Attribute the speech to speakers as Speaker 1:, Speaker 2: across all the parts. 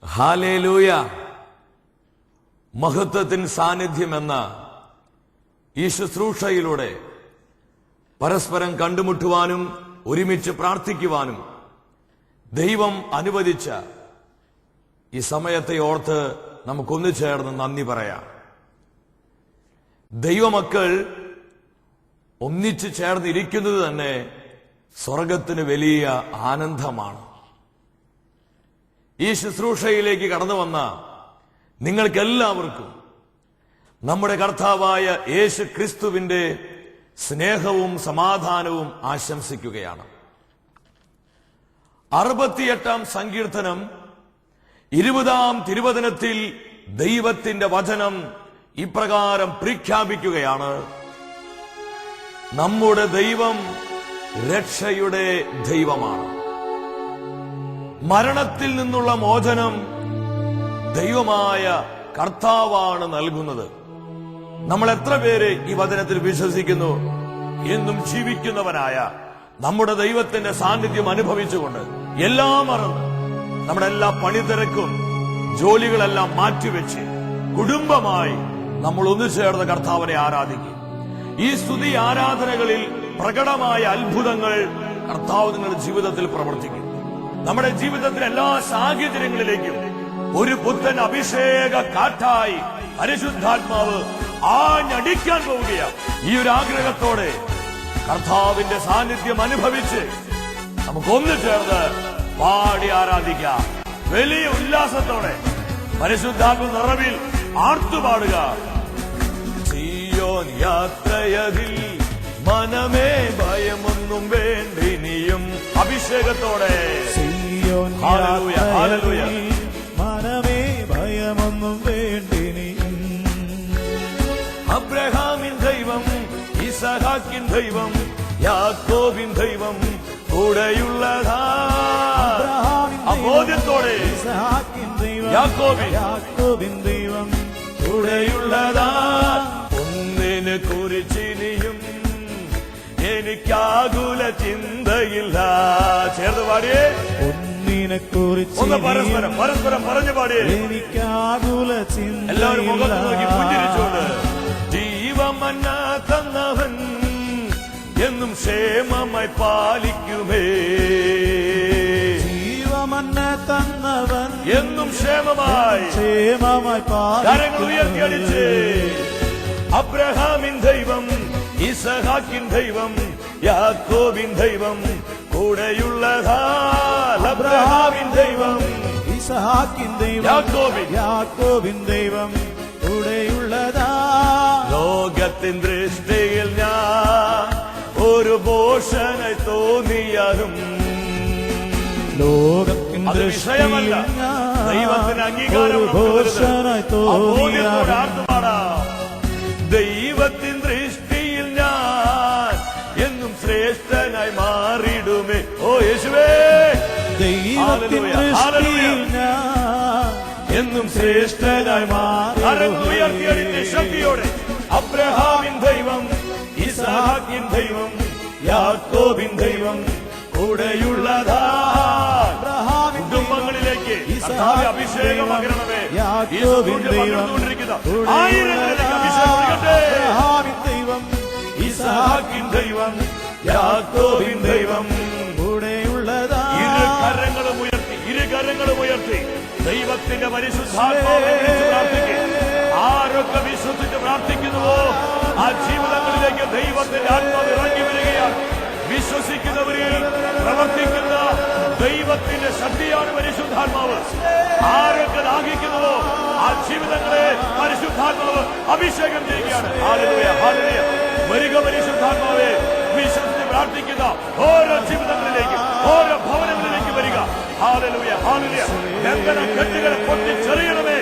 Speaker 1: Hallelujah. മഹത്വത്തിൻ സാന്നിധ്യമെന്ന ഈ ശുശ്രൂഷയിലൂടെ പരസ്പരം കണ്ടുമുട്ടുവാനും ഒരുമിച്ച് പ്രാർത്ഥിക്കുവാനും ദൈവം അനുവദിച്ച ഈ സമയത്തെ ഓർത്ത് നമുക്കൊന്നു ചേർന്ന് നന്ദി പറയാം. ദൈവമക്കൾ ഒന്നിച്ചു ചേർന്നിരിക്കുന്നത് തന്നെ സ്വർഗത്തിന് വലിയ ആനന്ദമാണ്. ഈ ശുശ്രൂഷയിലേക്ക് കടന്നു വന്ന നിങ്ങൾക്കെല്ലാവർക്കും നമ്മുടെ കർത്താവായ യേശു ക്രിസ്തുവിന്റെ സ്നേഹവും സമാധാനവും ആശംസിക്കുകയാണ്. 68-ാം സങ്കീർത്തനം 20-ാം തിരുവചനത്തിൽ ദൈവത്തിന്റെ വചനം ഇപ്രകാരം പ്രഖ്യാപിക്കുകയാണ്: നമ്മുടെ ദൈവം രക്ഷയുടെ ദൈവമാണ്. മരണത്തിൽ നിന്നുള്ള മോചനം ദൈവമായ കർത്താവാണ് നൽകുന്നത്. നമ്മൾ എത്ര പേര് ഈ വചനത്തിൽ വിശ്വസിക്കുന്നു? എന്നും ജീവിക്കുന്നവനായ നമ്മുടെ ദൈവത്തിന്റെ സാന്നിധ്യം അനുഭവിച്ചുകൊണ്ട് എല്ലാം മറന്ന് നമ്മുടെ എല്ലാ പണിതിരക്കും ജോലികളെല്ലാം മാറ്റിവെച്ച് കുടുംബമായി നമ്മൾ ഒന്നു ചേർന്ന് കർത്താവിനെ ആരാധിക്കും. ഈ സ്തുതി ആരാധനകളിൽ പ്രകടമായ അത്ഭുതങ്ങൾ കർത്താവ് നിങ്ങളുടെ ജീവിതത്തിൽ പ്രവർത്തിക്കും. നമ്മുടെ ജീവിതത്തിലെ എല്ലാ സാഹചര്യങ്ങളിലേക്കും ഒരു പുത്തൻ അഭിഷേക കാറ്റായി പരിശുദ്ധാത്മാവ് ആഞ്ഞടിക്കാൻ പോവുകയാണ്. ഈ ഒരു ആഗ്രഹത്തോടെ കർത്താവിന്റെ സാന്നിധ്യം അനുഭവിച്ച് നമുക്കൊന്നു ചേർന്ന് പാടി ആരാധിക്കാം. വലിയ ഉല്ലാസത്തോടെ പരിശുദ്ധാത്മ നിറവിൽ ആർത്തുപാടുക. സിയോൻ യാത്രയതിൽ മനമേ ഭയമൊന്നും വേണ്ടിനിയും അഭിഷേകത്തോടെ
Speaker 2: ഹല്ലേലൂയ, ഹല്ലേലൂയ. മനമേ ഭയമൊന്നും വേണ്ടിനിയും
Speaker 1: അബ്രഹാമിൻ ദൈവം, ഇസഹാക്കിൻ ദൈവം, യാക്കോബിൻ ദൈവം കൂടെയുള്ളതാ. ബോധ്യത്തോടെ
Speaker 2: യാക്കോബിൻ ദൈവം
Speaker 1: കൂടെയുള്ളതാ. ഒന്നിനെ കുറിച്ചിനിയും എനിക്കാകുല ചിന്തയില്ല. ചേർന്ന് പാടിയേ.
Speaker 2: ഒന്നിനെ കുറിച്ച്
Speaker 1: ഒന്ന് പരസ്പരം പറഞ്ഞു പാടിയേ.
Speaker 2: എനിക്കാകുല ചിന്ത.
Speaker 1: എല്ലാവരും മുഖത്ത് നോക്കി പുഞ്ചിരിച്ചോണ്ട്. ജീവമന്ന തന്നവൻ എന്നും ക്ഷേമമായി പാലിക്കുമേ.
Speaker 2: ജീവമന്ന തന്നവൻ
Speaker 1: എന്നും ക്ഷേമമായി കരങ്ങൾ ഉയർത്തിയടിച്ച്. അബ്രഹാമിൻ ദൈവം, ഇസഹാക്കിൻ ദൈവം, യാക്കോബിൻ ദൈവം കൂടെയുള്ളതാ. അബ്രഹാമിൻ ദൈവം,
Speaker 2: ഇസഹാക്കിൻ ദൈവം, യാക്കോബിൻ ദൈവം കൂടെയുള്ളതാ.
Speaker 1: ലോകത്തിൻ ദൃഷ്ടിയിൽ ഞാൻ ഒരു ഭോഷനായി തോന്നിയാലും
Speaker 2: ലോകത്തിൻ
Speaker 1: അത് വിഷയമല്ല. ദൈവത്തിന് അംഗീകാരം ദൈവത്തിൻ ദൃഷ്ടിയിൽ ഞാൻ എന്നും ശ്രേഷ്ഠനായി മാറിടുമേ. ഓ യേശുവേ,
Speaker 2: ദൈവത്തിൻ ദൃഷ്ടിയിൽ ഞാൻ
Speaker 1: എന്നും ശ്രേഷ്ഠനായി മാറി. ശക്തിയോടെ അബ്രഹാമിൻ ദൈവം, ഇസഹാക്കിൻ ദൈവം, യാക്കോബിൻ ദൈവം കൂടെയുള്ളതാ. കുടുംബങ്ങളിലേക്ക് അഭിഷേകം പകരണമേ. ആയിരങ്ങളിലേക്ക് അഭിഷേകം
Speaker 2: ദൈവം,
Speaker 1: ഇസഹാക്കിൻ ദൈവം, യാക്കോബിൻ ദൈവം
Speaker 2: കൂടെയുള്ളതാ.
Speaker 1: ഇരു കരങ്ങളും ഉയർത്തി ദൈവത്തിന്റെ പരിശുദ്ധാത്മാവിനെ വിളിച്ച് പ്രാർത്ഥിക്കുക. ആരൊക്കെ വിശ്വസിച്ച് പ്രാർത്ഥിക്കുന്നുവോ ആ ജീവിതങ്ങളിലേക്ക് ദൈവത്തിന്റെ ആത്മാവ് ഇറങ്ങി വരികയാണ്. വിശ്വസിക്കുന്നവരിൽ പ്രവർത്തിക്കുന്ന ദൈവത്തിന്റെ ശക്തിയാണ് പരിശുദ്ധാത്മാവ്. ആരൊക്കെ ദാഹിക്കുന്നുവോ ആ ജീവിതങ്ങളെ പരിശുദ്ധാത്മാവ് അഭിഷേകം ചെയ്യുകയാണ്. Hallelujah, hallelujah. വരിക പരിശുദ്ധാത്മാവേ. വിശ്വസിച്ച് പ്രാർത്ഥിക്കുന്ന ഓരോ ജീവിതങ്ങളിലേക്ക്, ഓരോ ഭവനങ്ങളിലേക്ക് വരിക. Hallelujah, hallelujah. ബന്ധന കെട്ടുകളെ പൊട്ടിച്ചെറിയണമേ.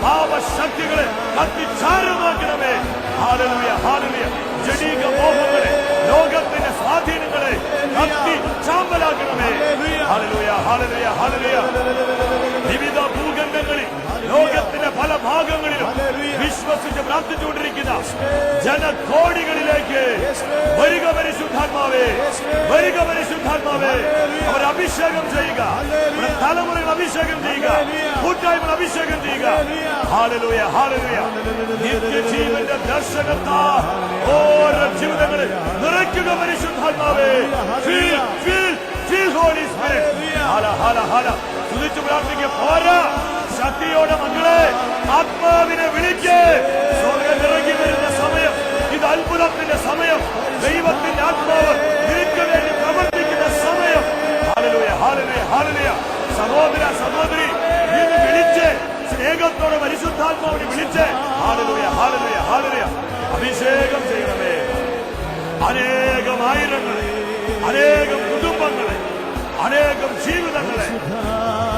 Speaker 1: പാപശക്തികളെ കത്തിച്ചാരമാക്കണമേ. Hallelujah, hallelujah. ജഡീക മോഹങ്ങളെ, ലോകത്തിന്റെ സ്വാധീനങ്ങളെ കത്തി ചാമ്പലാക്കണമേ. ഹല്ലേലൂയ, ഹല്ലേലൂയ, ഹല്ലേലൂയ. വിവിധ ഭൂഖണ്ഡങ്ങളിൽ, ലോകത്തിന്റെ പല ഭാഗങ്ങളിലും വിശ്വസിച്ച് പ്രാർത്ഥിച്ചുകൊണ്ടിരിക്കുന്ന ജനകോടികളിലേക്ക് വരിക പരിശുദ്ധാത്മാവേ, വരിക പരിശുദ്ധാത്മാവേ. അവർ അഭിഷേകം ചെയ്യുക, തലമുറകൾ അഭിഷേകം ചെയ്യുക. കൂട്ടായി അഭിഷേകം ചെയ്യുക. Hallelujah, hallelujah. നിത്യജീവന്റെ ദർശനത്താൽ ഓരോ ജീവിതങ്ങളിൽ നിറയ്ക്കുക പരിശുദ്ധാത്മാവേ. Feel, feel, feel Holy Spirit. Hala, Hala, Hala. സ്തുതിച്ച് പ്രാർത്ഥിക്കുക. പോരാ, ശക്തിയോടെ മക്കളെ ആത്മാവിനെ വിളിക്ക്. സ്വർഗ്ഗം ഇറങ്ങി വരുന്ന സമയം, ഇത് അത്ഭുതത്തിന്റെ സമയം. ദൈവത്തിന്റെ ആത്മാവ് നിനക്ക് വേണ്ടി പ്രവർത്തിക്കുന്ന സമയം. ഹല്ലേലൂയ, ഹല്ലേലൂയ, ഹല്ലേലൂയ. സഹോദര, സഹോദരി, നീ വിളിച്ച് സ്നേഹത്തോടെ പരിശുദ്ധാത്മാവിനെ വിളിച്ച് ഹല്ലേലൂയ, ഹല്ലേലൂയ, ഹല്ലേലൂയ. അഭിഷേകം ചെയ്യണമേ. അനേകം ആയിരങ്ങളെ, അനേകം കുടുംബങ്ങളെ, അനേകം ജീവിതങ്ങളെ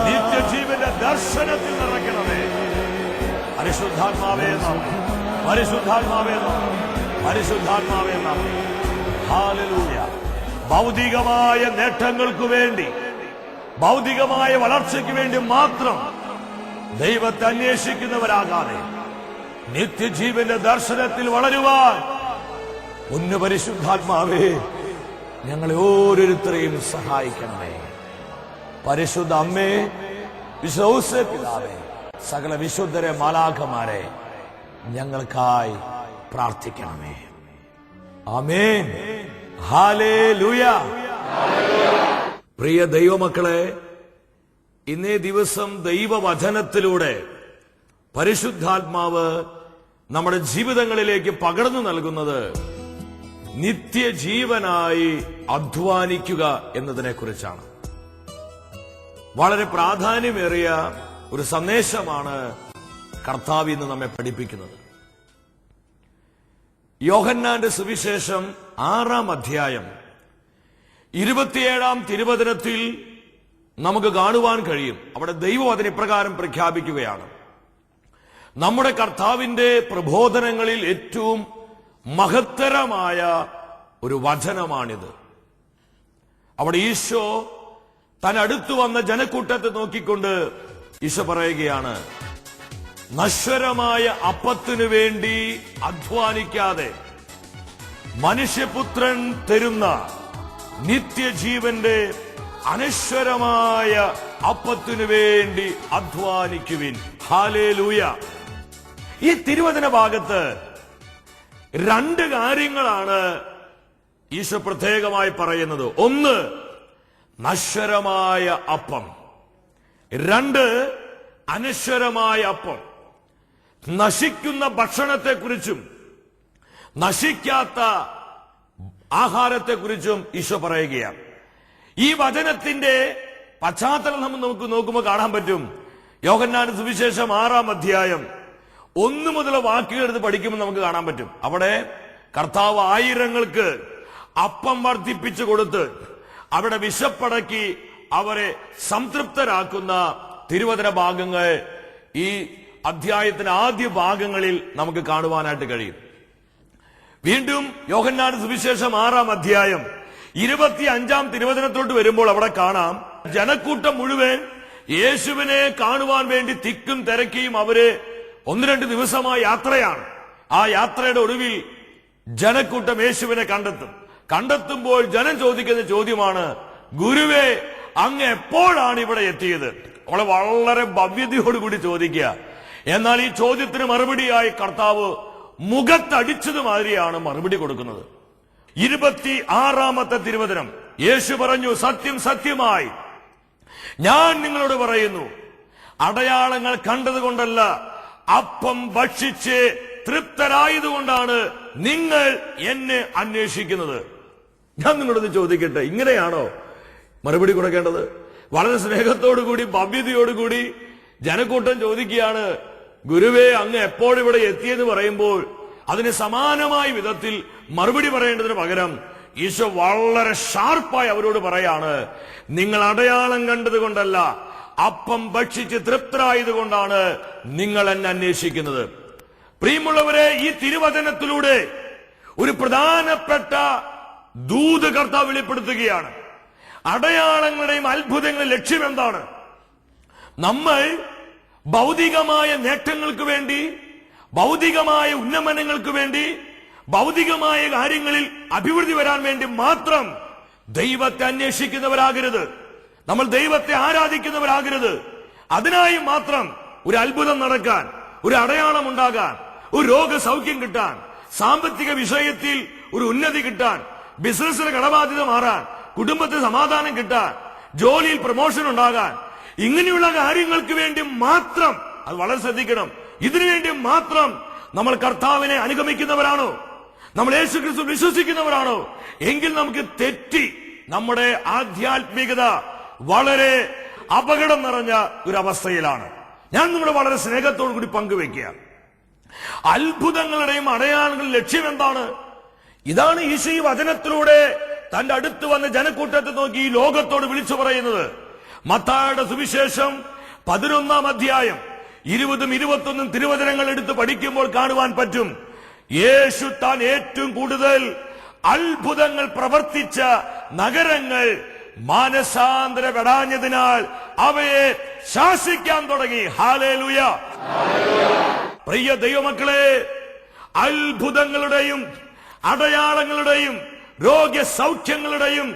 Speaker 1: നിത്യജീവന്റെ ദർശനത്തിൽ നിറയ്ക്കണമേ. പരിശുദ്ധാത്മാവേ നാമം, പരിശുദ്ധാത്മാവേ നാമം, പരിശുദ്ധാത്മാവേ നാമം. ഹല്ലേലൂയ. ഭൗതികമായ നേട്ടങ്ങൾക്ക് വേണ്ടി, ഭൗതികമായ വളർച്ചയ്ക്ക് വേണ്ടി മാത്രം ദൈവത്തെ അന്വേഷിക്കുന്നവരാകാതെ നിത്യജീവന്റെ ദർശനത്തിൽ വളരുവാൻ ഒന്ന് പരിശുദ്ധാത്മാവേ ഞങ്ങളെ ഓരോരുത്തരെയും സഹായിക്കണമേ. പരിശുദ്ധ അമ്മേ, വിശ്വ പിതാവേ, സകല വിശുദ്ധരെ മാലാഖമാരെ ഞങ്ങൾക്കായി പ്രാർത്ഥിക്കണമേ. ആമേൻ. ഹല്ലേലൂയ. പ്രിയ ദൈവമക്കളെ, ഇന്നേ ദിവസം ദൈവവചനത്തിലൂടെ പരിശുദ്ധാത്മാവ് നമ്മുടെ ജീവിതങ്ങളിലേക്ക് പകർന്നു നൽകുന്നത് നിത്യജീവനായി അധ്വാനിക്കുക എന്നതിനെ കുറിച്ചാണ്. വളരെ പ്രാധാന്യമേറിയ ഒരു സന്ദേശമാണ് കർത്താവ് ഇന്ന് നമ്മെ പഠിപ്പിക്കുന്നത്. യോഹന്നാന്റെ സുവിശേഷം 6-ാം അധ്യായം 27-ാം തിരുവചനത്തിൽ നമുക്ക് കാണുവാൻ കഴിയും. അവിടെ ദൈവം അതിന് ഇപ്രകാരം പ്രഖ്യാപിക്കുകയാണ്. നമ്മുടെ കർത്താവിന്റെ പ്രബോധനങ്ങളിൽ ഏറ്റവും മഹത്തരമായ ഒരു വചനമാണിത്. അവിടെ ഈശോ തന്നടുത്തു വന്ന ജനക്കൂട്ടത്തെ നോക്കിക്കൊണ്ട് ഈശോ പറയുകയാണ്, നശ്വരമായ അപ്പത്തിനു വേണ്ടി അധ്വാനിക്കാതെ മനുഷ്യപുത്രൻ തരുന്ന നിത്യജീവന്റെ അനശ്വരമായ അപ്പത്തിനു വേണ്ടി അധ്വാനിക്കുവിൻ. ഹല്ലേലൂയ. ഈ തിരുവചന ഭാഗത്ത് 2 കാര്യങ്ങളാണ് ഈശോ പ്രത്യേകമായി പറയുന്നത്. ഒന്ന്, നശ്വരമായ അപ്പം. 2, അനശ്വരമായ അപ്പം. നശിക്കുന്ന ഭക്ഷണത്തെക്കുറിച്ചും നശിക്കാത്ത ആഹാരത്തെക്കുറിച്ചും ഈശോ പറയുകയാണ്. ഈ വചനത്തിന്റെ പശ്ചാത്തലം നമുക്ക് നോക്കുമ്പോൾ കാണാൻ പറ്റും. യോഹന്നാന്റെ സുവിശേഷം 6-ാം അധ്യായം 1 മുതൽ വാക്കുകൾ എടുത്ത് പഠിക്കുമ്പോൾ നമുക്ക് കാണാൻ പറ്റും. അവിടെ കർത്താവ് ആയിരങ്ങൾക്ക് അപ്പം വർദ്ധിപ്പിച്ചു കൊടുത്ത് അവിടെ വിശപ്പടക്കി അവരെ സംതൃപ്തരാക്കുന്ന തിരുവചന ഭാഗങ്ങൾ ഈ അധ്യായത്തിന്റെ ആദ്യ ഭാഗങ്ങളിൽ നമുക്ക് കാണുവാനായിട്ട് കഴിയും. വീണ്ടും യോഹന്നാന്റെ സുവിശേഷം 6-ാം അധ്യായം 25-ാം തിരുവചനത്തോട്ട് വരുമ്പോൾ അവിടെ കാണാം, ജനക്കൂട്ടം മുഴുവൻ യേശുവിനെ കാണുവാൻ വേണ്ടി തിക്കും തിരക്കിയും അവര് 1-2 ദിവസമായ യാത്രയാണ്. ആ യാത്രയുടെ ഒടുവിൽ ജനക്കൂട്ടം യേശുവിനെ കണ്ടെത്തുമ്പോൾ ജനം ചോദിക്കുന്ന ചോദ്യമാണ്, ഗുരുവേ, അങ്ങ് എപ്പോഴാണ് ഇവിടെ എത്തിയത്? അവളെ വളരെ ഭവ്യതയോടുകൂടി ചോദിക്കുക. എന്നാൽ ഈ ചോദ്യത്തിന് മറുപടിയായി കർത്താവ് മുഖത്തടിച്ചത് മാതിരിയാണ് മറുപടി കൊടുക്കുന്നത്. 26-ാമത്തെ തിരുവചനം യേശു പറഞ്ഞു, സത്യം സത്യമായി ഞാൻ നിങ്ങളോട് പറയുന്നു, അടയാളങ്ങൾ കണ്ടതുകൊണ്ടല്ല, അപ്പം ഭക്ഷിച്ച് തൃപ്തരായതുകൊണ്ടാണ് നിങ്ങൾ എന്നെ അന്വേഷിക്കുന്നത്. ഞാൻ നിങ്ങളോട് ചോദിക്കട്ടെ, ഇങ്ങനെയാണോ മറുപടി കൊടുക്കേണ്ടത്? വളരെ സ്നേഹത്തോടുകൂടി ഭവ്യതയോടുകൂടി ജനക്കൂട്ടം ചോദിക്കുകയാണ്, ഗുരുവേ, അങ്ങ് എപ്പോഴിവിടെ എത്തിയെന്ന് പറയുമ്പോൾ അതിന് സമാനമായ വിധത്തിൽ മറുപടി പറയേണ്ടതിന് പകരം ഈശോ വളരെ ഷാർപ്പായി അവരോട് പറയാണ്, നിങ്ങൾ അടയാളം കണ്ടതുകൊണ്ടല്ല, അപ്പം ഭക്ഷിച്ച് തൃപ്തരായതുകൊണ്ടാണ് നിങ്ങൾ എന്നെ അന്വേഷിക്കുന്നത്. പ്രിയമുള്ളവരെ, ഈ തിരുവചനത്തിലൂടെ ഒരു പ്രധാനപ്പെട്ട ദൂത് കർത്താവ് വെളിപ്പെടുത്തുകയാണ്. അടയാളങ്ങളുടെയും അത്ഭുതങ്ങളുടെയും ലക്ഷ്യം എന്താണ്? നമ്മൾ ഭൗതികമായ നേട്ടങ്ങൾക്ക് വേണ്ടി, ഭൗതികമായ ഉന്നമനങ്ങൾക്ക് വേണ്ടി, ഭൗതികമായ കാര്യങ്ങളിൽ അഭിവൃദ്ധി വരാൻ വേണ്ടി മാത്രം ദൈവത്തെ അന്വേഷിക്കുന്നവരാകരുത്. നമ്മൾ ദൈവത്തെ ആരാധിക്കുന്നവരാകരുത്. അതിനായി മാത്രം ഒരു അത്ഭുതം നടക്കാൻ, ഒരു അടയാളം ഉണ്ടാകാൻ, ഒരു രോഗസൗഖ്യം കിട്ടാൻ, സാമ്പത്തിക വിഷയത്തിൽ ഒരു ഉന്നതി കിട്ടാൻ, ബിസിനസ്സിലെ കടബാധ്യത മാറാൻ, കുടുംബത്തിൽ സമാധാനം കിട്ടാൻ, ജോലിയിൽ പ്രമോഷൻ ഉണ്ടാകാൻ, ഇങ്ങനെയുള്ള കാര്യങ്ങൾക്ക് വേണ്ടി മാത്രം, അത് വളരെ ശ്രദ്ധിക്കണം, ഇതിനു വേണ്ടി മാത്രം നമ്മൾ കർത്താവിനെ അനുഗമിക്കുന്നവരാണോ, നമ്മൾ യേശുക്രിസ്തു വിശ്വസിക്കുന്നവരാണോ, എങ്കിൽ നമുക്ക് തെറ്റി. നമ്മുടെ ആധ്യാത്മികത വളരെ അപകടം നിറഞ്ഞ ഒരു അവസ്ഥയിലാണ്. ഞാൻ നിങ്ങളുടെ വളരെ സ്നേഹത്തോടു കൂടി പങ്കുവെക്കുക. അത്ഭുതങ്ങളുടെയും അടയാളങ്ങളുടെ ലക്ഷ്യം എന്താണ്? ഇതാണ് ഈശോ ഈ വചനത്തിലൂടെ തന്റെ അടുത്ത് വന്ന് ജനക്കൂട്ടത്തെ നോക്കി ഈ ലോകത്തോട് വിളിച്ചു പറയുന്നത്. മത്തായിയുടെ സുവിശേഷം 11-ാം അധ്യായം 20-ഉം 21-ഉം തിരുവചനങ്ങൾ എടുത്ത് പഠിക്കുമ്പോൾ കാണുവാൻ പറ്റും, യേശു താൻ ഏറ്റവും കൂടുതൽ അത്ഭുതങ്ങൾ പ്രവർത്തിച്ച നഗരങ്ങൾ മാനസാന്തരപ്പെടാഞ്ഞതിനാൽ അവയെ ശാസിക്കാൻ തുടങ്ങി. ഹല്ലേലൂയ. പ്രിയ ദൈവമക്കളെ, അത്ഭുതങ്ങളുടെയും അടയാളങ്ങളുടെയും രോഗസൗഖ്യങ്ങളുടെയും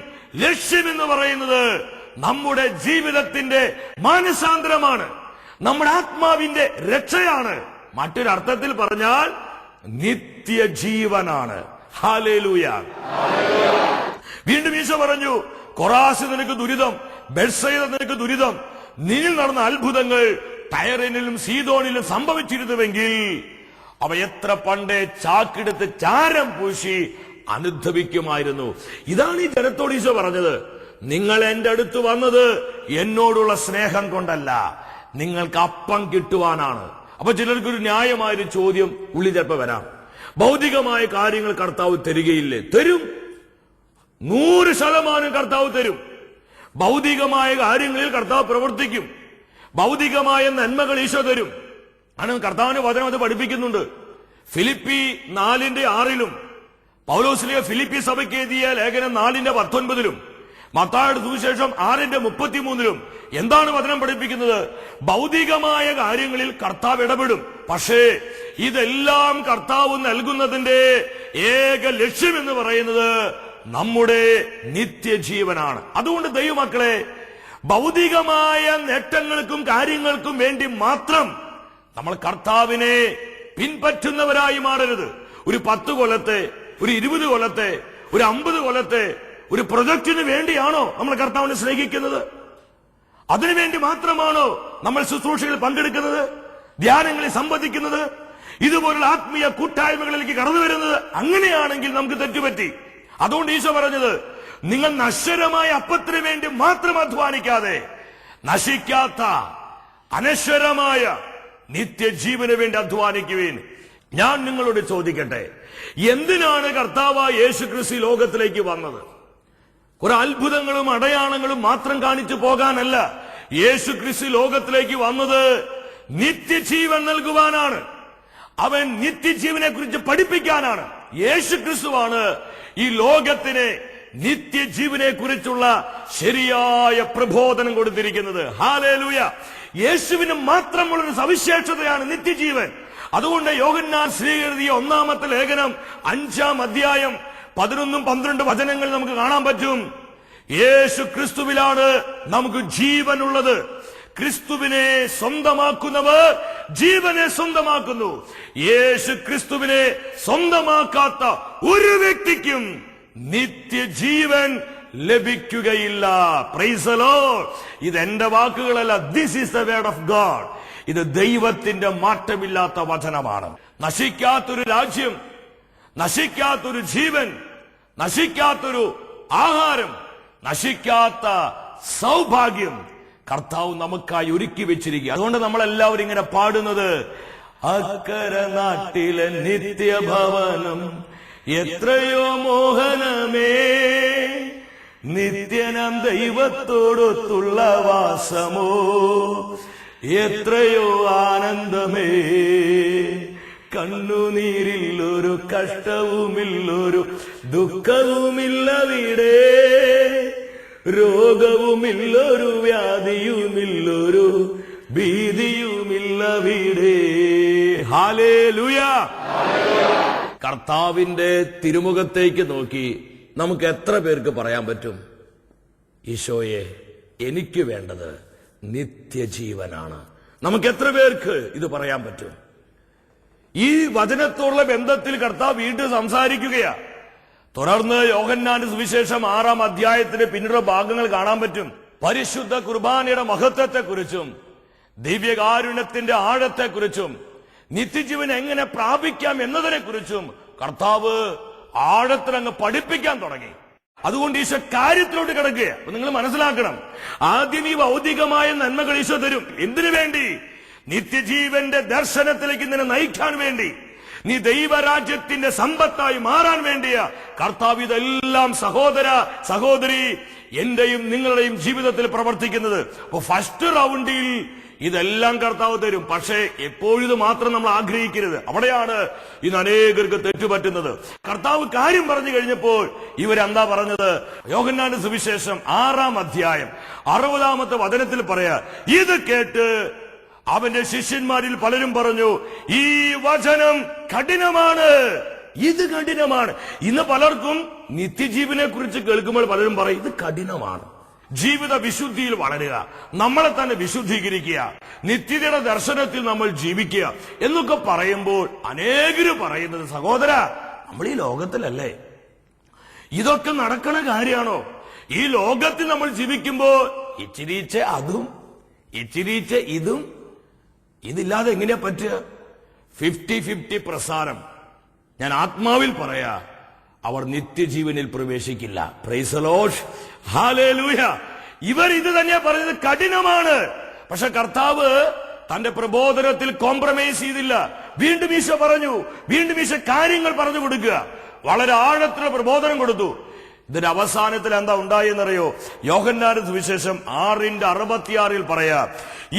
Speaker 1: ലക്ഷ്യമെന്ന് പറയുന്നത് നമ്മുടെ ജീവിതത്തിന്റെ മാനസാന്തരമാണ്, നമ്മുടെ ആത്മാവിന്റെ രക്ഷയാണ്. മറ്റൊരർത്ഥത്തിൽ പറഞ്ഞാൽ നിത്യജീവനാണ്. ഹല്ലേലൂയ. വീണ്ടും ഈശോ പറഞ്ഞു, കൊറാസ് നിനക്ക് ദുരിതം, ബെത്സയിദ നിനക്ക് ദുരിതം. നിന്നിൽ നടന്ന അത്ഭുതങ്ങൾ ടയറിനിലും സീദോനിലും സംഭവിച്ചിരുന്നുവെങ്കിൽ അവ എത്ര പണ്ടേ ചാക്കെടുത്ത് ചാരം പൂശി അനുദ്ധവിക്കുമായിരുന്നു. ഇതാണ് ഈ ജനത്തോട് ഈശോ പറഞ്ഞത്. നിങ്ങൾ എന്റെ അടുത്ത് വന്നത് എന്നോടുള്ള സ്നേഹം കൊണ്ടല്ല, നിങ്ങൾക്ക് അപ്പം കിട്ടുവാനാണ്. അപ്പൊ ചിലർക്കൊരു ന്യായമായൊരു ചോദ്യം ഉള്ളിൽ ചിലപ്പോൾ വരാം, ഭൗതികമായ കാര്യങ്ങൾ കർത്താവ് തരികയില്ലേ? തരും, 100% കർത്താവ് തരും. ഭൗതികമായ കാര്യങ്ങളിൽ കർത്താവ് പ്രവർത്തിക്കും, ഭൗതികമായ നന്മകൾ ഈശോ തരും. ആണ് കർത്താവിന്റെ വചനം അത് പഠിപ്പിക്കുന്നുണ്ട്. ഫിലിപ്പി 4:6 പൗലോസ്ലീഹ ഫിലിപ്പി സഭയ്ക്ക് എഴുതിയ ലേഖനം 4:19 മത്തായിയുടെ സുവിശേഷം 6:33 എന്താണ് വചനം പഠിപ്പിക്കുന്നത്? ഭൗതികമായ കാര്യങ്ങളിൽ കർത്താവ് ഇടപെടും. പക്ഷേ ഇതെല്ലാം കർത്താവ് നൽകുന്നതിന്റെ ഏക ലക്ഷ്യം എന്ന് പറയുന്നത് നമ്മുടെ നിത്യജീവനാണ്. അതുകൊണ്ട് ദൈവമക്കളെ, ഭൗതികമായ നേട്ടങ്ങൾക്കും കാര്യങ്ങൾക്കും വേണ്ടി മാത്രം നമ്മൾ കർത്താവിനെ പിൻപറ്റുന്നവരായി മാറരുത്. ഒരു 10 കൊല്ലത്തെ, ഒരു 20 കൊല്ലത്തെ, ഒരു 50 കൊല്ലത്തെ ഒരു പ്രൊജക്ടിന് വേണ്ടിയാണോ നമ്മൾ കർത്താവിനെ സ്നേഹിക്കുന്നത്? അതിനുവേണ്ടി മാത്രമാണോ നമ്മൾ ശുശ്രൂഷകളിൽ പങ്കെടുക്കുന്നത്, ധ്യാനങ്ങളിൽ സംവദിക്കുന്നത്, ഇതുപോലുള്ള ആത്മീയ കൂട്ടായ്മകളിലേക്ക് കടന്നു വരുന്നത്? അങ്ങനെയാണെങ്കിൽ നമുക്ക് തെറ്റുപറ്റി. അതുകൊണ്ട് ഈശോ പറഞ്ഞത്, നിങ്ങൾ നശ്വരമായ അപ്പത്തിന് വേണ്ടി മാത്രം അധ്വാനിക്കാതെ നശിക്കാത്ത അനശ്വരമായ നിത്യജീവന് വേണ്ടി അധ്വാനിക്കുവിൻ. ഞാൻ നിങ്ങളോട് ചോദിക്കട്ടെ, എന്തിനാണ് കർത്താവായ യേശുക്രിസ്തു ലോകത്തിലേക്ക് വന്നത്? കുറെ അത്ഭുതങ്ങളും അടയാളങ്ങളും മാത്രം കാണിച്ചു പോകാനല്ല. യേശുക്രിസ്തു ലോകത്തിലേക്ക് വന്നത് നിത്യജീവൻ നൽകുവാനാണ്. അവൻ നിത്യജീവനെ കുറിച്ച് പഠിപ്പിക്കാനാണ്. യേശുക്രിസ്തുവാണ് ഈ ലോകത്തിന് നിത്യജീവനെ കുറിച്ചുള്ള ശരിയായ പ്രബോധനം കൊടുത്തിരിക്കുന്നത്. ഹല്ലേലൂയ. യേശുവിന് മാത്രമുള്ളൊരു സവിശേഷതയാണ് നിത്യജീവൻ. അതുകൊണ്ട് യോഹന്നാൻ എഴുതിയ 1-ാമത്തെ ലേഖനം 5-ാം അധ്യായം 11-12 വചനങ്ങൾ നമുക്ക് കാണാൻ പറ്റും. യേശു ക്രിസ്തുവിലാണ് നമുക്ക് ജീവനുള്ളത്. ക്രിസ്തുവിനെ സ്വന്തമാക്കുന്നവർ ജീവനെ സ്വന്തമാക്കുന്നു. യേശു ക്രിസ്തുവിനെ സ്വന്തമാക്കാത്ത ഒരു വ്യക്തിക്കും നിത്യജീവൻ ലഭിക്കുകയില്ല. Praise the lord. ഇത് എന്റെ വാക്കുകളല്ല, this is the word of God. ഇത് ദൈവത്തിന്റെ മാറ്റമില്ലാത്ത വചനമാണ്. നശിക്കാത്തൊരു രാജ്യം, നശിക്കാത്തൊരു ജീവൻ, നശിക്കാത്തൊരു ആഹാരം, നശിക്കാത്ത സൗഭാഗ്യം കർത്താവ് നമുക്കായി ഒരുക്കി വെച്ചിരിക്കുക. അതുകൊണ്ട് നമ്മളെല്ലാവരും ഇങ്ങനെ പാടുന്നത്, അക്കര നാട്ടിലെ നിത്യഭവനം എത്രയോ മോഹനമേ, നിത്യനം ദൈവത്തോടൊത്തുള്ള വാസമോ എത്രയോ ആനന്ദമേ, കണ്ണുനീരിൽ ഒരു കഷ്ടവുമില്ലൊരു ദുഃഖവുമില്ലവിടെ, രോഗവുമില്ലൊരു വ്യാധിയുമില്ലൊരു ഭീതിയുമില്ലവിടെ. ഹല്ലേലൂയ. കർത്താവിന്റെ തിരുമുഖത്തേക്ക് നോക്കി നമുക്ക് എത്ര പേർക്ക് പറയാൻ പറ്റും, ഈശോയെ എനിക്ക് വേണ്ടത് നിത്യജീവനാണ്. നമുക്ക് എത്ര പേർക്ക് ഇത് പറയാൻ പറ്റും? ഈ വചനത്തോടുള്ള ബന്ധത്തിൽ കർത്താവ് വീണ്ടും സംസാരിക്കുകയാ. തുടർന്ന് യോഹന്നാന്റെ സുവിശേഷം 6-ാം അധ്യായത്തിന്റെ പിന്നീടുള്ള ഭാഗങ്ങൾ കാണാൻ പറ്റും. പരിശുദ്ധ കുർബാനയുടെ മഹത്വത്തെക്കുറിച്ചും ദിവ്യകാരുണ്യത്തിന്റെ ആഴത്തെക്കുറിച്ചും നിത്യജീവൻ എങ്ങനെ പ്രാപിക്കാം എന്നതിനെ കുറിച്ചും കർത്താവ് ആഴത്തിലങ്ങ് പഠിപ്പിക്കാൻ തുടങ്ങി. അതുകൊണ്ട് ഈശോ കാര്യത്തിലോട്ട് കിടക്കുക. അപ്പൊ നിങ്ങൾ മനസ്സിലാക്കണം, ആദ്യം ഈ ഭൗതികമായ നന്മകൾ ഈശോ തരും. എന്തിനു വേണ്ടി? നിത്യജീവന്റെ ദർശനത്തിലേക്ക് നിന്നെ നയിക്കാൻ വേണ്ടി, നീ ദൈവരാജ്യത്തിന്റെ സമ്പത്തായി മാറാൻ വേണ്ടിയാ കർത്താവ് ഇതെല്ലാം സഹോദര സഹോദരി എന്റെയും നിങ്ങളുടെയും ജീവിതത്തിൽ പ്രവർത്തിക്കുന്നത്. അപ്പൊ ഫസ്റ്റ് റൗണ്ടിൽ ഇതെല്ലാം കർത്താവ് തരും. പക്ഷേ എപ്പോഴും ഇത് മാത്രം നമ്മൾ ആഗ്രഹിക്കരുത്. അവിടെയാണ് ഇന്ന് അനേകർക്ക് തെറ്റുപറ്റുന്നത്. കർത്താവ് കാര്യം പറഞ്ഞു കഴിഞ്ഞപ്പോൾ ഇവരെന്താ പറഞ്ഞത്? യോഹന്നാന്റെ സുവിശേഷം 6-ാം അധ്യായം 60-ാമത്തെ വചനത്തിൽ പറയാ, ഇത് കേട്ട് അവന്റെ ശിഷ്യന്മാരിൽ പലരും പറഞ്ഞു, ഈ വചനം കഠിനമാണ്. ഇത് കഠിനമാണ്. ഇന്ന് പലർക്കും നിത്യജീവനെ കുറിച്ച് കേൾക്കുമ്പോൾ പലരും പറയും, ഇത് കഠിനമാണ്. ജീവിത വിശുദ്ധിയിൽ വളരുക, നമ്മളെ തന്നെ വിശുദ്ധീകരിക്കുക, നിത്യതയുടെ ദർശനത്തിൽ നമ്മൾ ജീവിക്കുക എന്നൊക്കെ പറയുമ്പോൾ അനേകര് പറയുന്നത്, സഹോദര, നമ്മൾ ഈ ലോകത്തിലല്ലേ, ഇതൊക്കെ നടക്കണ കാര്യമാണോ? ഈ ലോകത്തിൽ നമ്മൾ ജീവിക്കുമ്പോൾ ഇച്ചിരിച്ച അതും ഇച്ചിരിച്ച ഇതും, ഇതില്ലാതെ എങ്ങനെയാ പറ്റുക? 50-50 പ്രസാരം. ഞാൻ ആത്മാവിൽ പറയാ, അവർ നിത്യജീവനിൽ പ്രവേശിക്കില്ല. Praise the lord, hallelujah. ഇവർ ഇത് തന്നെയാ പറഞ്ഞത്, കഠിനമാണ്. പക്ഷെ കർത്താവ് തന്റെ പ്രബോധനത്തിൽ കോംപ്രമൈസ് ചെയ്തില്ല. വീണ്ടും ഈശോ പറഞ്ഞു, വീണ്ടും ഈശോ കാര്യങ്ങൾ പറഞ്ഞു കൊടുക്കുക, വളരെ ആഴത്തിലുള്ള പ്രബോധനം കൊടുത്തു. ഇതിന്റെ അവസാനത്തിൽ എന്താ ഉണ്ടായെന്നറിയോ? യോഹന്നാന്റെ സുവിശേഷം 6:66 പറയാ,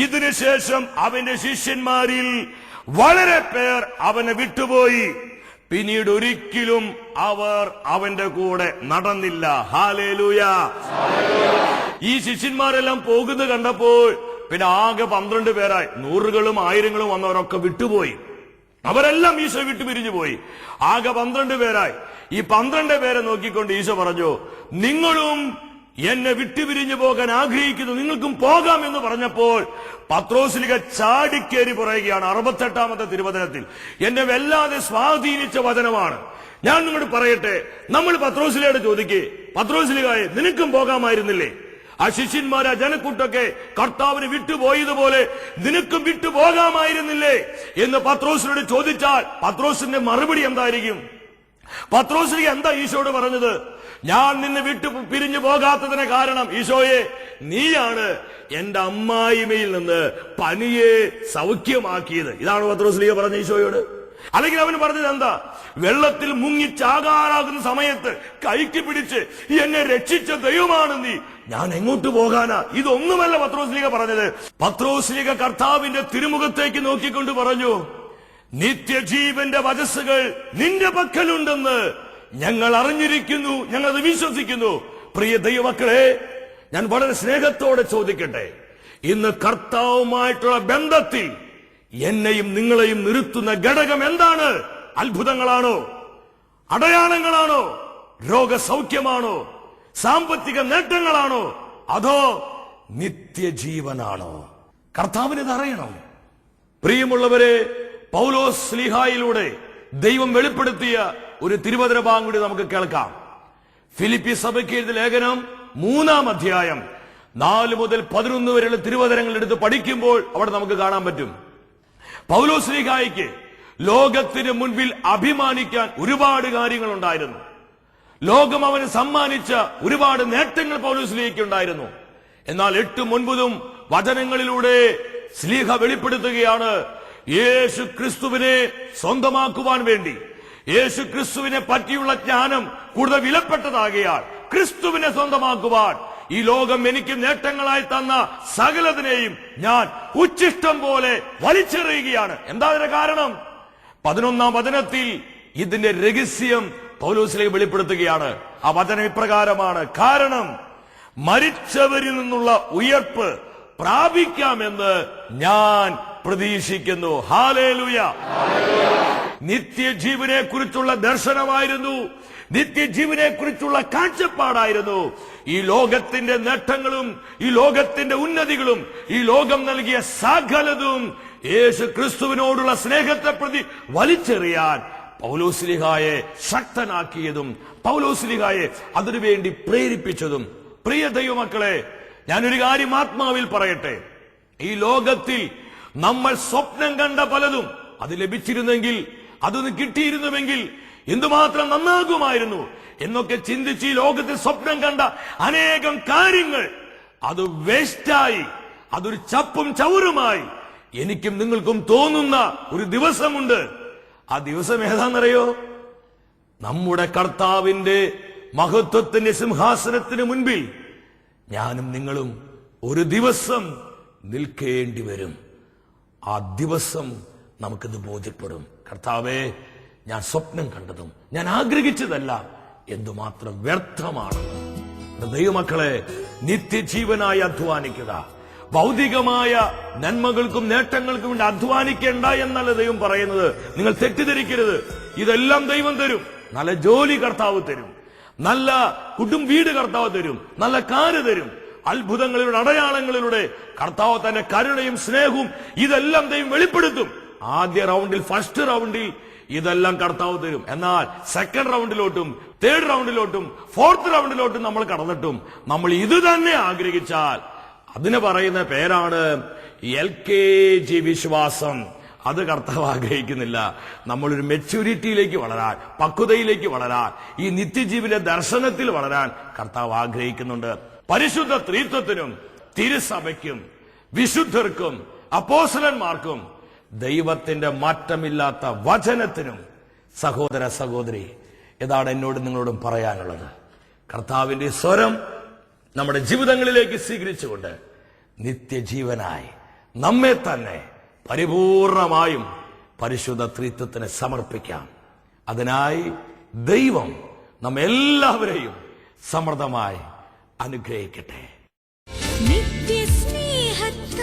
Speaker 1: ഇതിനുശേഷം അവന്റെ ശിഷ്യന്മാരിൽ വളരെ പേർ അവനെ വിട്ടുപോയി, പിന്നീട് ഒരിക്കലും അവർ അവന്റെ കൂടെ നടന്നില്ല. ഹല്ലേലൂയ. ഈ ശിഷ്യന്മാരെല്ലാം പോകുന്നത് കണ്ടപ്പോൾ പിന്നെ ആകെ 12 പേരായി. 100കളും 1000ങ്ങളും വന്നവരൊക്കെ വിട്ടുപോയി. അവരെല്ലാം ഈശോ വിട്ടു പിരിഞ്ഞു പോയി. ആകെ 12 പേരായി. ഈ 12 പേരെ നോക്കിക്കൊണ്ട് ഈശോ പറഞ്ഞു, നിങ്ങളും എന്നെ വിട്ടുപിരിഞ്ഞു പോകാൻ ആഗ്രഹിക്കുന്നു, നിങ്ങൾക്കും പോകാം എന്ന് പറഞ്ഞപ്പോൾ പത്രോസ്ലിഹ ചാടിക്കേറി പറയുകയാണ് 68-ാമത്തെ തിരുവചനത്തിൽ. എന്നെ വല്ലാതെ സ്വാധീനിച്ച വചനമാണ്. ഞാൻ നിങ്ങളോട് പറയട്ടെ, നമ്മൾ പത്രോസ്ലിഹയോട് ചോദിക്കേ, പത്രോസ്ലിഹായെ നിനക്കും പോകാമായിരുന്നില്ലേ? ആ ശിഷ്യന്മാർ, ആ ജനക്കൂട്ടൊക്കെ കർത്താവിന് വിട്ടുപോയതുപോലെ നിനക്കും വിട്ടുപോകാമായിരുന്നില്ലേ എന്ന് പത്രോസിനോട് ചോദിച്ചാൽ പത്രോസിന്റെ മറുപടി എന്തായിരിക്കും? പത്രോസ്ലിഹ എന്താ ഈശോയോട് പറഞ്ഞത്? ഞാൻ നിന്നെ വിട്ടു പിരിഞ്ഞു പോകാത്തതിന് കാരണം, ഈശോയെ, നീയാണ് എന്റെ അമ്മായിമയിൽ നിന്ന് പനിയെ സൗഖ്യമാക്കിയത്. ഇതാണ് പത്രോസ്ലിഹ പറഞ്ഞ ഈശോയോട്. അല്ലെങ്കിൽ അവന് പറഞ്ഞത് എന്താ? വെള്ളത്തിൽ മുങ്ങി ചാകാറാകുന്ന സമയത്ത് കൈക്ക് പിടിച്ച് എന്നെ രക്ഷിച്ച ദൈവമാണ് നീ, ഞാൻ എങ്ങോട്ട് പോകാനാ? ഇതൊന്നുമല്ല പത്രോസ്ലിഹ പറഞ്ഞത്. പത്രോസ്ലിഹ കർത്താവിന്റെ തിരുമുഖത്തേക്ക് നോക്കിക്കൊണ്ട് പറഞ്ഞു, നിത്യജീവന്റെ വചസ്സുകൾ നിന്റെ പക്കലുണ്ടെന്ന് ഞങ്ങൾ അറിഞ്ഞിരിക്കുന്നു, ഞങ്ങളത് വിശ്വസിക്കുന്നു. പ്രിയ ദൈവമക്കളെ, ഞാൻ വളരെ സ്നേഹത്തോടെ ചോദിക്കട്ടെ, ഇന്ന് കർത്താവുമായിട്ടുള്ള ബന്ധത്തിൽ എന്നെയും നിങ്ങളെയും നിർത്തുന്ന ഘടകം എന്താണ്? അത്ഭുതങ്ങളാണോ? അടയാളങ്ങളാണോ? രോഗസൗഖ്യമാണോ? സാമ്പത്തിക നേട്ടങ്ങളാണോ? അതോ നിത്യജീവനാണോ? കർത്താവിന് ഇതറിയണം. പ്രിയമുള്ളവരെ, പൗലോസ് ശ്ലീഹായിലൂടെ ദൈവം വെളിപ്പെടുത്തിയ ഒരു തിരുവചന ഭാഗം കൂടി നമുക്ക് കേൾക്കാം. ഫിലിപ്പി സഭയ്ക്ക് എഴുതിയ ലേഖനം 3-ാം അധ്യായം 4 മുതൽ 11 വരെയുള്ള തിരുവചനങ്ങൾ എടുത്ത് പഠിക്കുമ്പോൾ അവിടെ നമുക്ക് കാണാൻ പറ്റും, പൗലോസ് ശ്ലീഹായ്ക്ക് ലോകത്തിന് മുൻപിൽ അഭിമാനിക്കാൻ ഒരുപാട് കാര്യങ്ങൾ ഉണ്ടായിരുന്നു. ലോകം അവന് സമ്മാനിച്ച ഒരുപാട് നേട്ടങ്ങൾ പൗലോസ് ശ്ലീഹയ്ക്ക് ഉണ്ടായിരുന്നു. എന്നാൽ 8-9 വചനങ്ങളിലൂടെ ശ്ലീഹ വെളിപ്പെടുത്തുകയാണ്, യേശു ക്രിസ്തുവിനെ സ്വന്തമാക്കുവാൻ വേണ്ടി, യേശു ക്രിസ്തുവിനെ പറ്റിയുള്ള ജ്ഞാനം കൂടുതൽ വിലപ്പെട്ടതാകിയാൽ ക്രിസ്തുവിനെ സ്വന്തമാക്കുവാൻ ഈ ലോകം എനിക്ക് നേട്ടങ്ങളായി തന്ന സകലതിനെയും ഞാൻ ഉച്ഛിഷ്ടം പോലെ വലിച്ചെറിയുകയാണ്. എന്താ അതിന്റെ കാരണം? 11-ാം വചനത്തിൽ ഇതിന്റെ രഹസ്യം പൗലോസിലേക്ക് വെളിപ്പെടുത്തുകയാണ്. ആ വചനം ഇപ്രകാരമാണ്, കാരണം മരിച്ചവരിൽ നിന്നുള്ള ഉയർപ്പ് പ്രാപിക്കാമെന്ന് ഞാൻ പ്രതീക്ഷിക്കുന്നു. ഹല്ലേലൂയ. നിത്യജീവനെ കുറിച്ചുള്ള ദർശനമായിരുന്നു, നിത്യജീവനെ കുറിച്ചുള്ള കാഴ്ചപ്പാടായിരുന്നു. ഈ ലോകത്തിന്റെ നേട്ടങ്ങളും ഈ ലോകത്തിന്റെ ഉന്നതികളും ഈ ലോകം നൽകിയ സകലതും യേശു ക്രിസ്തുവിനോടുള്ള സ്നേഹത്തെ പ്രതി വലിച്ചെറിയാൻ പൗലോസ്ലീഹായെ ശക്തനാക്കിയതും പൗലോസ്ലീഹായെ അതിനുവേണ്ടി പ്രേരിപ്പിച്ചതും. പ്രിയ ദൈവമക്കളെ, ഞാനൊരു കാര്യം ആത്മാവിൽ പറയട്ടെ. ഈ ലോകത്തിൽ നമ്മൾ സ്വപ്നം കണ്ട പലതും അത് ലഭിച്ചിരുന്നെങ്കിൽ, അതൊന്ന് കിട്ടിയിരുന്നുവെങ്കിൽ എന്തുമാത്രം നന്നാകുമായിരുന്നു എന്നൊക്കെ ചിന്തിച്ച് ഈ ലോകത്തിൽ സ്വപ്നം കണ്ട അനേകം കാര്യങ്ങൾ അത് വേസ്റ്റായി, അതൊരു ചപ്പും ചവറുമായി എനിക്കും നിങ്ങൾക്കും തോന്നുന്ന ഒരു ദിവസമുണ്ട്. ആ ദിവസം ഏതാണെന്നറിയോ? നമ്മുടെ കർത്താവിന്റെ മഹത്വത്തിന്റെ സിംഹാസനത്തിന് മുൻപിൽ ഞാനും നിങ്ങളും ഒരു ദിവസം നിൽക്കേണ്ടി വരും. ആ ദിവസം നമുക്കിത് ബോധ്യപ്പെടും. കർത്താവേ, ഞാൻ സ്വപ്നം കണ്ടതും ഞാൻ ആഗ്രഹിച്ചതല്ല എന്തുമാത്രം വ്യർത്ഥമാണെന്ന്. ദൈവമക്കളെ, നിത്യജീവനായി അധ്വാനിക്കുക. ഭൗതികമായ നന്മകൾക്കും നേട്ടങ്ങൾക്കും വേണ്ടി അധ്വാനിക്കേണ്ട എന്നല്ല ദൈവം പറയുന്നത്. നിങ്ങൾ തെറ്റിദ്ധരിക്കരുത്. ഇതെല്ലാം ദൈവം തരും. നല്ല ജോലി കർത്താവ് തരും, നല്ല വീട് കർത്താവ് തരും, നല്ല കാര് തരും. അത്ഭുതങ്ങളിലൂടെ, അടയാളങ്ങളിലൂടെ കർത്താവ് തന്റെ കരുണയും സ്നേഹവും ഇതെല്ലാം ദൈവം വെളിപ്പെടുത്തും. ആദ്യ റൗണ്ടിൽ, ഫസ്റ്റ് റൗണ്ടിൽ ഇതെല്ലാം കർത്താവ് തരും. എന്നാൽ സെക്കൻഡ് റൗണ്ടിലോട്ടും തേർഡ് റൗണ്ടിലോട്ടും ഫോർത്ത് റൗണ്ടിലോട്ടും നമ്മൾ കടന്നിട്ടും നമ്മൾ ഇത് തന്നെ ആഗ്രഹിച്ചാൽ അതിന് പറയുന്ന പേരാണ് LKG വിശ്വാസം. അത് കർത്താവ് ആഗ്രഹിക്കുന്നില്ല. നമ്മളൊരു മെച്യൂരിറ്റിയിലേക്ക് വളരാൻ, പക്വതയിലേക്ക് വളരാൻ, ഈ നിത്യജീവിലെ ദർശനത്തിൽ വളരാൻ കർത്താവ് ആഗ്രഹിക്കുന്നുണ്ട്. പരിശുദ്ധ ത്രിത്വത്തിനും തിരുസഭയ്ക്കും വിശുദ്ധർക്കും അപ്പോസ്തലന്മാർക്കും ദൈവത്തിന്റെ മാറ്റമില്ലാത്ത വചനത്തിനും സഹോദര സഹോദരി, ഇതാണ് എന്നോട് നിങ്ങളോടും പറയാനുള്ളത്. കർത്താവിന്റെ സ്വരം നമ്മുടെ ജീവിതങ്ങളിലേക്ക് സ്വീകരിച്ചുകൊണ്ട് നിത്യജീവനായി നമ്മെ തന്നെ പരിപൂർണമായും പരിശുദ്ധ ത്രിത്വത്തിന് സമർപ്പിക്കാം. അതിനായി ദൈവം നമ്മെല്ലാവരെയും സമൃദ്ധമായി അനുഗ്രഹിക്കട്ടെ.
Speaker 3: നിത്യസ്നേഹത്താൽ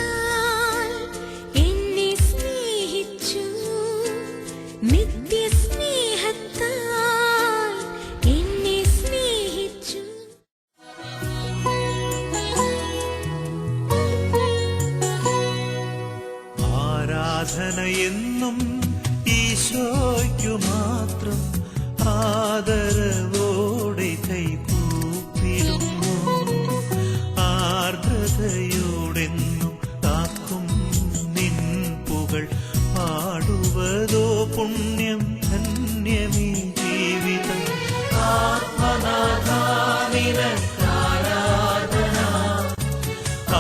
Speaker 3: എന്നെ സ്നേഹിച്ചു, നിത്യസ്നേഹത്താൽ എന്നെ സ്നേഹിച്ചു.
Speaker 2: ആരാധന എന്നും ഈശോയ്ക്കു മാത്രം ആദരവോടെ കൈകൂപ്പിടുന്നു. ആർദ്രതയോടെന്നും കാക്കും നിൻ പുകൾ പാടുവതോ പുണ്യം ധന്യമീ ജീവിതം. ആത്മനാഥാനിരക്കാരാധന,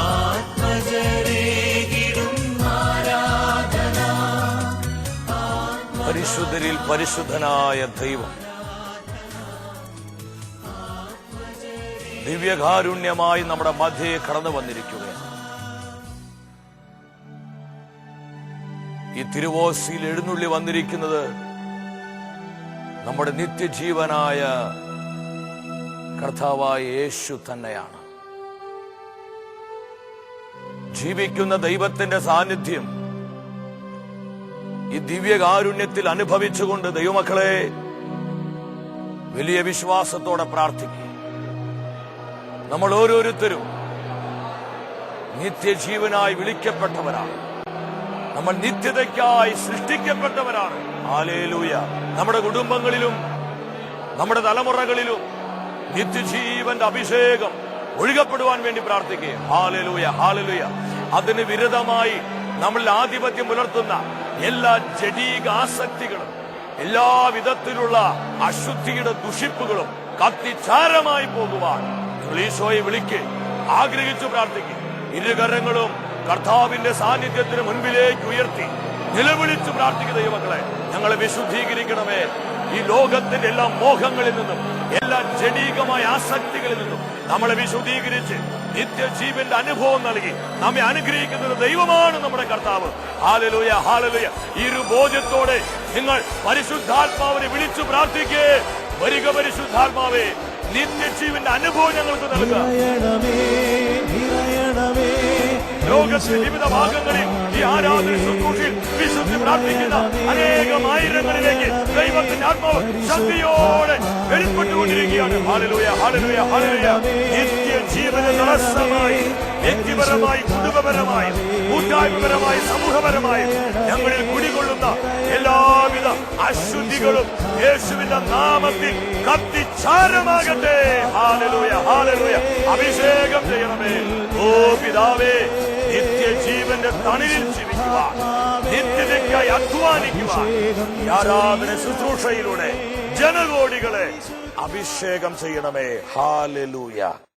Speaker 2: ആത്മജരേകിടും ആരാധന.
Speaker 1: പരിശുദ്ധരിൽ പരിശുദ്ധനായ ദൈവം ദിവ്യകാരുണ്യമായി നമ്മുടെ മധ്യേ കടന്നു വന്നിരിക്കുകയാണ്. ഈ തിരുവോസിയിൽ എഴുന്നള്ളി വന്നിരിക്കുന്നത് നമ്മുടെ നിത്യജീവനായ കർത്താവായ യേശു തന്നെയാണ്. ജീവിക്കുന്ന ദൈവത്തിന്റെ സാന്നിധ്യം ഈ ദിവ്യകാരുണ്യത്തിൽ അനുഭവിച്ചുകൊണ്ട് ദൈവമക്കളെ വലിയ വിശ്വാസത്തോടെ പ്രാർത്ഥിക്കുക. നമ്മൾ ഓരോരുത്തരും നിത്യജീവനായി വിളിക്കപ്പെട്ടവരാണ്. നമ്മൾ നിത്യതയ്ക്കായി സൃഷ്ടിക്കപ്പെട്ടവരാണ്. ഹല്ലേലൂയ. നമ്മുടെ കുടുംബങ്ങളിലും നമ്മുടെ തലമുറകളിലും നിത്യജീവന്റെ അഭിഷേകം ഒഴുകപ്പെടുവാൻ വേണ്ടി പ്രാർത്ഥിക്കുക. Hallelujah, hallelujah. അതിന് വിരുദ്ധമായി നമ്മൾ ആധിപത്യം പുലർത്തുന്ന എല്ലാ ജഡീക ആസക്തികളും, എല്ലാ വിധത്തിലുള്ള അശുദ്ധിയുടെ ദുഷിപ്പുകളും കത്തിച്ചാരമായി പോകുവാൻ ഈശോയെ വിളിക്ക്, ആഗ്രഹിച്ചു പ്രാർത്ഥിക്കുക. ഇരുകരങ്ങളും കർത്താവിന്റെ സാന്നിധ്യത്തിന് മുൻപിലേക്ക് ഉയർത്തി നിലവിളിച്ചു പ്രാർത്ഥിക്കുക. ദൈവമക്കളെ, ഞങ്ങളെ വിശുദ്ധീകരിക്കണമേ. ഈ ലോകത്തിന്റെ എല്ലാ മോഹങ്ങളിൽ നിന്നും, എല്ലാ ജഡീകമായ ആസക്തികളിൽ നിന്നും നമ്മളെ വിശുദ്ധീകരിച്ച് നിത്യജീവന്റെ അനുഭവം നൽകി നമ്മെ അനുഗ്രഹിക്കുന്നത് ദൈവമാണ് നമ്മുടെ കർത്താവ്. Hallelujah, hallelujah. ഈ ഒരു ബോധ്യത്തോടെ നിങ്ങൾ പരിശുദ്ധാത്മാവിനെ വിളിച്ചു പ്രാർത്ഥിക്കേ. വരിക പരിശുദ്ധാത്മാവേ, നിത്യജീവന്റെ അനുഭവം ഞങ്ങൾക്ക് നൽകുക. ലോകത്തിന്റെ വിവിധ ഭാഗങ്ങളിൽ ഈ ഈ ആരാധന ശുശ്രൂഷയിൽ വിശുദ്ധി പ്രാർത്ഥിക്കുന്ന അനേകം ആയിരങ്ങളിലേക്ക് ദൈവത്തിന്റെ ആത്മാവ് ശക്തിയോടെ വെളിപ്പെട്ടുകൊണ്ടിരിക്കുകയാണ്. ഹല്ലേലൂയ, ഹല്ലേലൂയ, ഹല്ലേലൂയ. നിത്യ ജീവന തടസ്സമായി വ്യക്തിപരമായി, കുടുംബപരമായി, കൂട്ടായ്മപരമായി, സമൂഹപരമായി ഞങ്ങളിൽ കുടികൊള്ളുന്ന എല്ലാവിധ അശുദ്ധികളും യേശുവിന്റെ നാമത്തിൽ കത്തിച്ചാരമാകട്ടെ. Hallelujah, hallelujah. അഭിഷേകം ചെയ്യണമേ. ഓ പിതാവേ, നിത്യജീവന്റെ തണലിൽ ജീവിക്കുവാൻ, നിത്യതയ്ക്കായി അധ്വാനിക്കുവാൻ ഈ ആരാധന ശുശ്രൂഷയിലൂടെ ജനകോടികളെ അഭിഷേകം ചെയ്യണമേ. ഹല്ലേലൂയ.